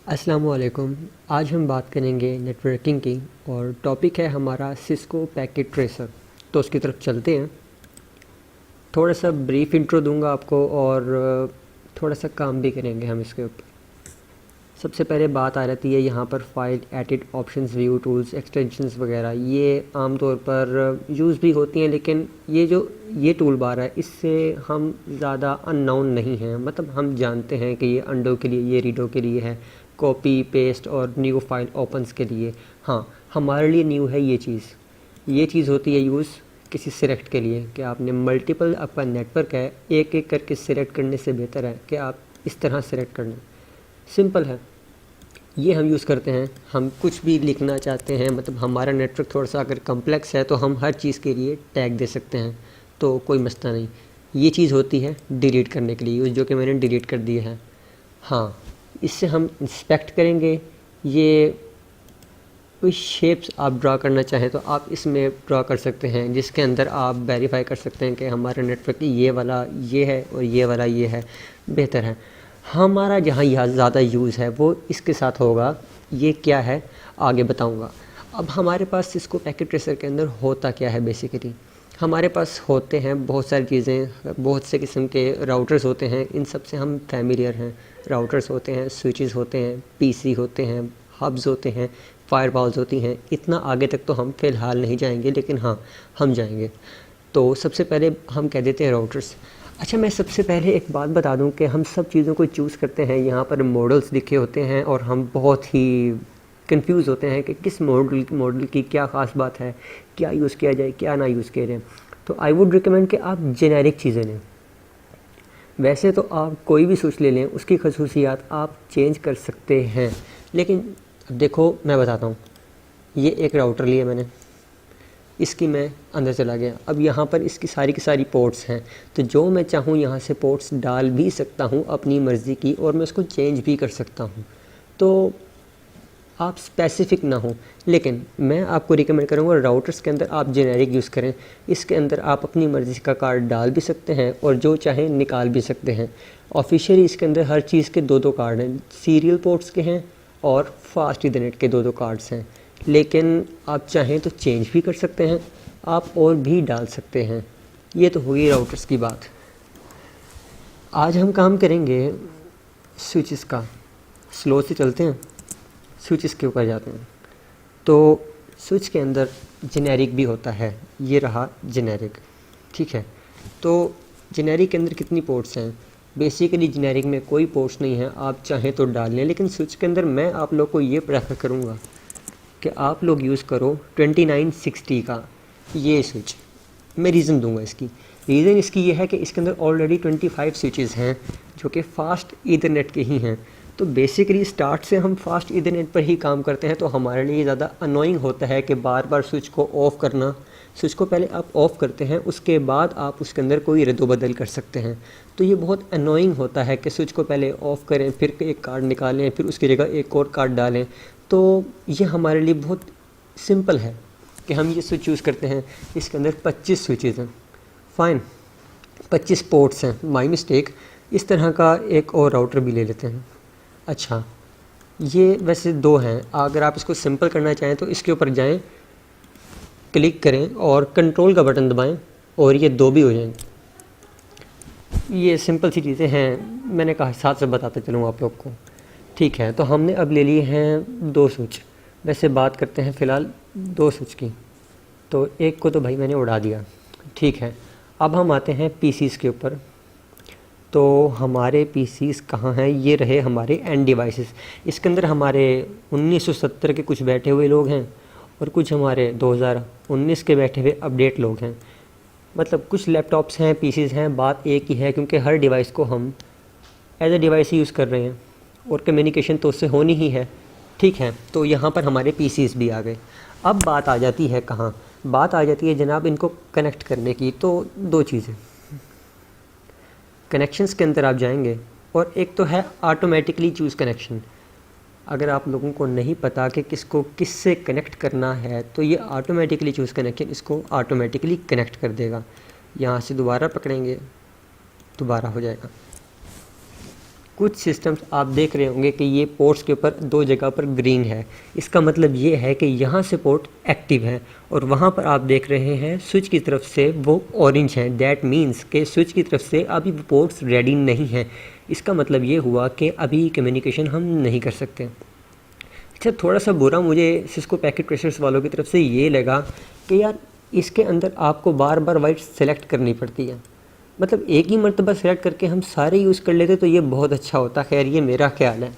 अस्सलामुअलैकुम। आज हम बात करेंगे नेटवर्किंग की और टॉपिक है हमारा सिस्को पैकेट ट्रेसर। तो उसकी तरफ चलते हैं। थोड़ा सा ब्रीफ इंट्रो दूंगा आपको और थोड़ा सा काम भी करेंगे हम इसके ऊपर। सबसे पहले बात आ जाती है यहाँ पर file, edit, options, view, tools, extensions वगैरह। ये आमतौर पर यूज़ भी होती हैं, लेकिन ये टूल बार है इससे हम ज़्यादा अननोन नहीं हैं। मतलब हम जानते हैं कि ये अंडो के लिए, ये रीडो के लिए है, कॉपी पेस्ट और न्यू फाइल ओपन्स के लिए। हाँ, हमारे लिए न्यू है ये चीज़ होती है यूज़ किसी सिलेक्ट के लिए कि आपने मल्टीपल, आपका नेटवर्क है, एक एक करके सिलेक्ट करने से बेहतर है कि आप इस तरह सिलेक्ट कर लें। सिंपल है। ये हम यूज़ करते हैं, हम कुछ भी लिखना चाहते हैं, मतलब हमारा नेटवर्क थोड़ा सा अगर कम्प्लेक्स है तो हम हर चीज़ के लिए टैग दे सकते हैं, तो कोई मसला नहीं। ये चीज़ होती है डिलीट करने के लिए, जो कि मैंने डिलीट कर दिया है। हाँ, इससे हम इंस्पेक्ट करेंगे। ये कोई शेप्स आप ड्रा करना चाहें तो आप इसमें ड्रा कर सकते हैं, जिसके अंदर आप वेरीफाई कर सकते हैं कि हमारा नेटवर्क ये वाला ये है और ये वाला ये है, बेहतर है। हमारा जहाँ यहाँ ज़्यादा यूज़ है वो इसके साथ होगा। ये क्या है आगे बताऊँगा। अब हमारे पास इसको पैकेट ट्रेसर के अंदर होता क्या है बेसिकली, हमारे पास होते हैं बहुत सारी चीज़ें, बहुत से किस्म के राउटर्स होते हैं, इन सब से हम फैमिलियर हैं। राउटर्स होते हैं, स्विचेस होते हैं, पीसी होते हैं, हब्स होते हैं, फायरवॉल्स होती हैं। इतना आगे तक तो हम फ़िलहाल नहीं जाएंगे, लेकिन हाँ, हम जाएंगे। तो सबसे पहले हम कह देते हैं राउटर्स। अच्छा, मैं सबसे पहले एक बात बता दूं कि हम सब चीज़ों को चूज़ करते हैं, यहाँ पर मॉडल्स लिखे होते हैं और हम बहुत ही कंफ्यूज होते हैं कि किस मॉडल की क्या ख़ास बात है, क्या यूज़ किया जाए, क्या ना यूज़ किया जाए। तो आई वुड रिकमेंड कि आप जेनेरिक चीज़ें लें। वैसे तो आप कोई भी स्विच ले लें, उसकी खसूसियात आप चेंज कर सकते हैं, लेकिन अब देखो मैं बताता हूँ। ये एक राउटर लिया मैंने, इसकी मैं अंदर चला गया। अब यहाँ पर इसकी सारी की सारी पोर्ट्स हैं, तो जो मैं चाहूँ यहाँ से पोर्ट्स डाल भी सकता हूँ अपनी मर्ज़ी की, और मैं उसको चेंज भी कर सकता हूँ। तो आप स्पेसिफ़िक ना हो, लेकिन मैं आपको रिकमेंड करूँगा राउटर्स के अंदर आप जेनेरिक यूज़ करें। इसके अंदर आप अपनी मर्ज़ी का कार्ड डाल भी सकते हैं और जो चाहें निकाल भी सकते हैं। ऑफिशियली इसके अंदर हर चीज़ के दो कार्ड हैं, सीरियल पोर्ट्स के हैं और फास्ट इथरनेट के दो कार्ड्स हैं। लेकिन आप चाहें तो चेंज भी कर सकते हैं, आप और भी डाल सकते हैं। ये तो हुई राउटर्स की बात। आज हम काम करेंगे स्विचेस का। स्लो से चलते हैं, स्विचेस के ऊपर जाते हैं। तो स्विच के अंदर जेनेरिक भी होता है, ये रहा जेनेरिक, ठीक है। तो जेनेरिक के अंदर कितनी पोर्ट्स हैं? बेसिकली जेनेरिक में कोई पोर्ट्स नहीं है, आप चाहें तो डाल लें, लेकिन स्विच के अंदर मैं आप लोग को ये प्रेफर करूँगा कि आप लोग यूज़ करो 2960 का ये स्विच। मैं रीज़न दूंगा इसकी। रीज़न इसकी ये है कि इसके अंदर ऑलरेडी 25 स्विचेस हैं जो कि फ़ास्ट ईथरनेट के ही हैं। तो बेसिकली स्टार्ट से हम फास्ट ईथरनेट पर ही काम करते हैं, तो हमारे लिए ज़्यादा अनोइंग होता है कि बार बार स्विच को ऑफ़ करना। स्विच को पहले आप ऑफ़ करते हैं, उसके बाद आप उसके अंदर कोई रद्दोबदल कर सकते हैं। तो ये बहुत अनोइंग होता है कि स्विच को पहले ऑफ़ करें, फिर एक कार्ड निकालें, फिर उसकी जगह एक और कार्ड डालें। तो ये हमारे लिए बहुत सिंपल है कि हम ये स्विच यूज़ करते हैं। इसके अंदर 25 स्विचेज़ हैं, फ़ाइन, 25 पोर्ट्स हैं, माई मिस्टेक। इस तरह का एक और राउटर भी ले लेते हैं। अच्छा, ये वैसे दो हैं। अगर आप इसको सिंपल करना चाहें तो इसके ऊपर जाएं, क्लिक करें और कंट्रोल का बटन दबाएं और ये दो भी हो जाएंगे। ये सिंपल सी चीज़ें हैं, मैंने कहा साथ से बताते चलूँ आप लोग को। ठीक है, तो हमने अब ले लिए हैं दो स्विच। वैसे बात करते हैं फ़िलहाल दो स्विच की, तो एक को तो भाई मैंने उड़ा दिया, ठीक है। अब हम आते हैं पीसीज़ के ऊपर। तो हमारे पीसीज़ कहाँ हैं? ये रहे हमारे एंड डिवाइसेस। इसके अंदर हमारे 1970 के कुछ बैठे हुए लोग हैं और कुछ हमारे 2019 के बैठे हुए अपडेट लोग हैं। मतलब कुछ लैपटॉप्स हैं, पीसीज़ हैं, बात एक ही है, क्योंकि हर डिवाइस को हम एज ए डिवाइस ही यूज़ कर रहे हैं और कम्युनिकेशन तो उससे होनी ही है, ठीक है। तो यहाँ पर हमारे पीसीज़ भी आ गए। अब बात आ जाती है कहाँ? बात आ जाती है जनाब इनको कनेक्ट करने की। तो दो चीज़ें, कनेक्शंस के अंदर आप जाएंगे और एक तो है ऑटोमेटिकली चूज़ कनेक्शन। अगर आप लोगों को नहीं पता कि किसको किससे कनेक्ट करना है, तो ये ऑटोमेटिकली चूज़ कनेक्शन इसको ऑटोमेटिकली कनेक्ट कर देगा। यहाँ से दोबारा पकड़ेंगे, दोबारा हो जाएगा। कुछ सिस्टम्स आप देख रहे होंगे कि ये पोर्ट्स के ऊपर दो जगह पर ग्रीन है, इसका मतलब ये है कि यहाँ से पोर्ट एक्टिव है और वहाँ पर आप देख रहे हैं स्विच की तरफ से वो ऑरेंज है। दैट मीन्स कि स्विच की तरफ से अभी वो पोर्ट्स रेडी नहीं हैं। इसका मतलब ये हुआ कि अभी कम्युनिकेशन हम नहीं कर सकते। अच्छा, थोड़ा सा बुरा मुझे सिस्को पैकेट ट्रेसर्स वालों की तरफ से ये लगा कि यार इसके अंदर आपको बार बार वाइट सेलेक्ट करनी पड़ती है। मतलब एक ही मरतबा सेलेक्ट करके हम सारे यूज़ कर लेते तो ये बहुत अच्छा होता। खैर, ये मेरा ख्याल है।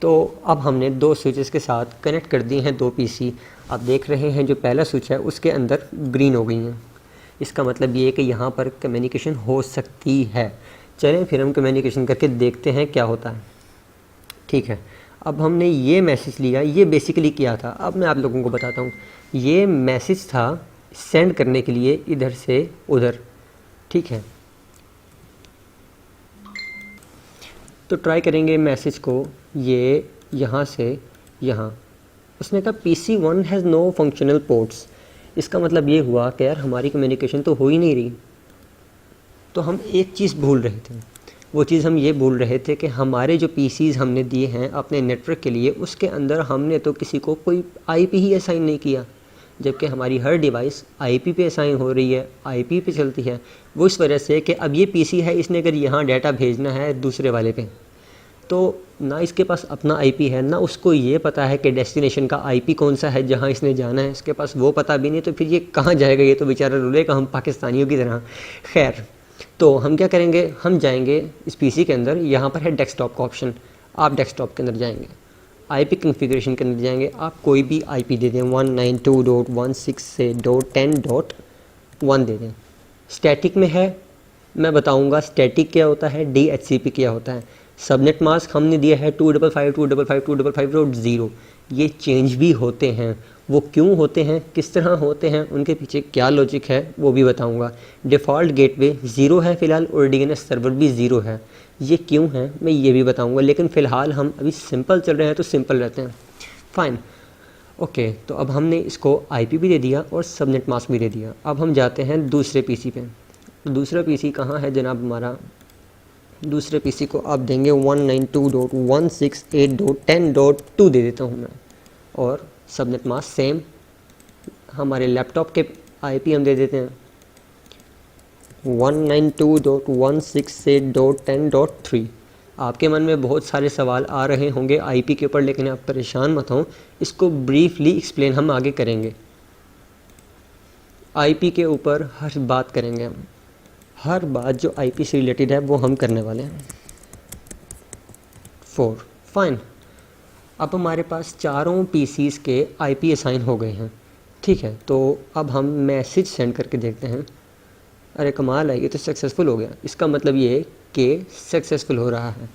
तो अब हमने दो स्विचेस के साथ कनेक्ट कर दिए हैं दो पीसी। आप देख रहे हैं जो पहला स्विच है उसके अंदर ग्रीन हो गई हैं। इसका मतलब ये है कि यहाँ पर कम्युनिकेशन हो सकती है। चलें फिर हम कम्युनिकेशन करके देखते हैं क्या होता है। ठीक है, अब हमने ये मैसेज लिया। ये बेसिकली क्या था अब मैं आप लोगों को बताता हूँ। ये मैसेज था सेंड करने के लिए इधर से उधर। ठीक है, तो ट्राई करेंगे मैसेज को ये यहाँ से यहाँ। उसने कहा PC1 has no functional ports. इसका मतलब ये हुआ कि यार हमारी कम्युनिकेशन तो हो ही नहीं रही। तो हम एक चीज़ भूल रहे थे। वो चीज़ हम ये भूल रहे थे कि हमारे जो PCs हमने दिए हैं अपने नेटवर्क के लिए, उसके अंदर हमने तो किसी को कोई IP ही असाइन नहीं किया, जबकि हमारी हर डिवाइस IP पे असाइन हो रही है, IP पे चलती है। वो इस वजह से कि अब ये PC है, इसने अगर यहाँ डाटा भेजना है दूसरे वाले पे, तो ना इसके पास अपना IP है, ना उसको ये पता है कि डेस्टिनेशन का IP कौन सा है जहाँ इसने जाना है। इसके पास वो पता भी नहीं, तो फिर ये कहाँ जाएगा? ये तो बेचारा रुलेगा हम पाकिस्तानियों की तरह। खैर, तो हम क्या करेंगे, हम जाएंगे इस PC के अंदर। यहाँ पर है डेस्कटॉप का ऑप्शन। आप डेस्कटॉप के अंदर जाएंगे, IP कन्फिग्रेशन के अंदर जाएंगे। आप कोई भी IP दे दें, 192.168.10.1 दे दें। स्टैटिक में है, मैं बताऊंगा स्टैटिक क्या होता है, DHCP क्या होता है। सबनेट मास्क हमने दिया है 255.255.255.0। ये चेंज भी होते हैं। वो क्यों होते हैं, किस तरह होते हैं, उनके पीछे क्या लॉजिक है वो भी बताऊंगा। डिफ़ॉल्ट गेटवे 0 है फ़िलहाल और DNS सर्वर भी 0 है। ये क्यों है मैं ये भी बताऊंगा, लेकिन फ़िलहाल हम अभी सिंपल चल रहे हैं तो सिंपल रहते हैं। Fine, okay. तो अब हमने इसको IP भी दे दिया और सबनेट मास्क भी दे दिया। अब हम जाते हैं दूसरे PC पे। तो दूसरा PC कहाँ है जनाब हमारा? दूसरे PC को आप देंगे 192.168.10.2 दे देता हूँ मैं, और सबनेट मास्क सेम हमारे लैपटॉप के IP हम दे देते हैं 192.168.10.3। आपके मन में बहुत सारे सवाल आ रहे होंगे IP के ऊपर, लेकिन आप परेशान मत हों, इसको ब्रीफली एक्सप्लेन हम आगे करेंगे। IP के ऊपर हर बात करेंगे हम, हर बात जो IP से रिलेटेड है वो हम करने वाले हैं। 4 फाइन। अब हमारे पास चारों PCs के IP असाइन हो गए हैं। ठीक है, तो अब हम मैसेज सेंड करके देखते हैं। अरे कमाल है, ये तो सक्सेसफुल हो गया। इसका मतलब ये कि सक्सेसफुल हो रहा है।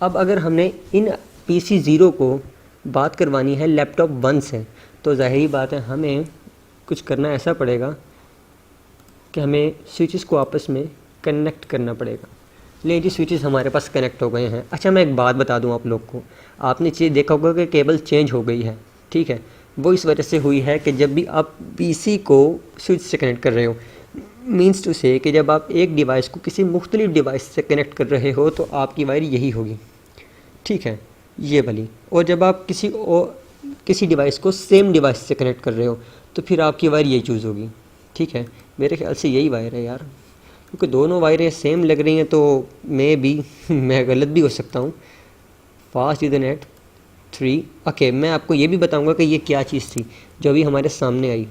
अब अगर हमने इन PC 0 को बात करवानी है लैपटॉप 1 से, तो ज़ाहिरी बात है हमें कुछ करना ऐसा पड़ेगा कि हमें स्विचेस को आपस में कनेक्ट करना पड़ेगा। ले जी, स्विचेस हमारे पास कनेक्ट हो गए हैं। अच्छा, मैं एक बात बता दूं आप लोग को, आपने चीज़ देखा होगा कि केबल चेंज हो गई है। ठीक है, वो इस वजह से हुई है कि जब भी आप PC को स्विच से कनेक्ट कर रहे हो, मीन्स टू से कि जब आप एक डिवाइस को किसी मुख्तलिफ डिवाइस से कनेक्ट कर रहे हो तो आपकी वायर यही होगी। ठीक है, ये वाली। और जब आप किसी डिवाइस को सेम डिवाइस से कनेक्ट कर रहे हो तो फिर आपकी वायर यही चूज़ होगी। ठीक है, मेरे ख्याल से यही वायर है यार, क्योंकि दोनों वायरें सेम लग रही हैं, तो मैं गलत भी हो सकता हूँ। Fast Ethernet 3। ओके, मैं आपको ये भी बताऊंगा कि ये क्या चीज़ थी जो अभी हमारे सामने आई।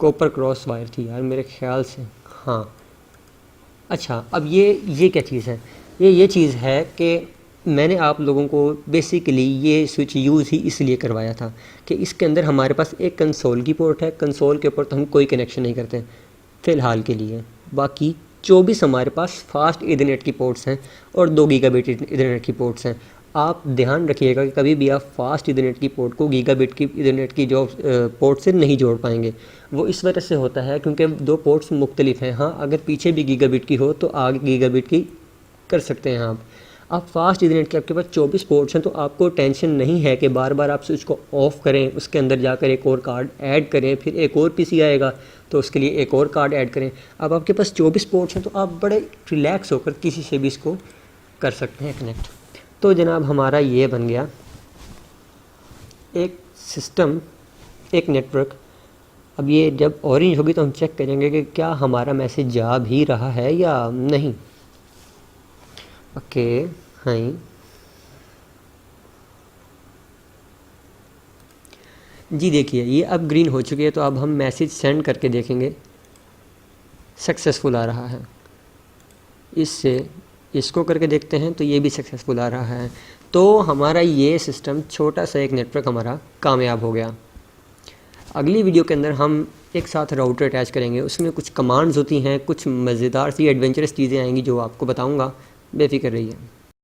कॉपर क्रॉस वायर थी यार मेरे ख्याल से, हाँ। अच्छा, अब ये क्या चीज़ है? ये चीज़ है कि मैंने आप लोगों को बेसिकली ये स्विच यूज़ ही इसलिए करवाया था कि इसके अंदर हमारे पास एक कंसोल की पोर्ट है। कंसोल के ऊपर तो हम कोई कनेक्शन नहीं करते फ़िलहाल के लिए। बाकी 24 हमारे पास फास्ट इथरनेट की पोर्ट्स हैं और 2 गीगाबिट इथरनेट की पोर्ट्स हैं। आप ध्यान रखिएगा कि कभी भी आप फास्ट इथरनेट की पोर्ट को गीगाबिट की इथरनेट की जो पोर्ट से नहीं जोड़ पाएंगे। वो इस वजह से होता है क्योंकि 2 पोर्ट्स मुख्तलिफ हैं। हाँ, अगर पीछे भी गीगाबिट की हो तो आगे गीगाबिट की कर सकते हैं आप फास्ट इथरनेट के आपके पास 24 पोर्ट्स हैं, तो आपको टेंशन नहीं है कि बार बार आप स्विच को ऑफ़ करें, उसके अंदर जाकर एक और कार्ड ऐड करें, फिर एक और PC आएगा तो उसके लिए एक और कार्ड ऐड करें। अब आपके पास 24 पोर्ट्स हैं तो आप बड़े रिलैक्स होकर किसी से भी इसको कर सकते हैं कनेक्ट। तो जनाब हमारा ये बन गया एक सिस्टम, एक नेटवर्क। अब ये जब ऑरेंज होगी तो हम चेक करेंगे कि क्या हमारा मैसेज जा भी रहा है या नहीं। ओके, हाँ जी, देखिए ये अब ग्रीन हो चुकी है। तो अब हम मैसेज सेंड करके देखेंगे, सक्सेसफुल आ रहा है। इससे इसको करके देखते हैं तो ये भी सक्सेसफुल आ रहा है। तो हमारा ये सिस्टम, छोटा सा एक नेटवर्क हमारा कामयाब हो गया। अगली वीडियो के अंदर हम एक साथ राउटर अटैच करेंगे, उसमें कुछ कमांड्स होती हैं, कुछ मज़ेदार सी एडवेंचरस चीज़ें आएंगी जो आपको बताऊंगा, बेफिक्र रहिए।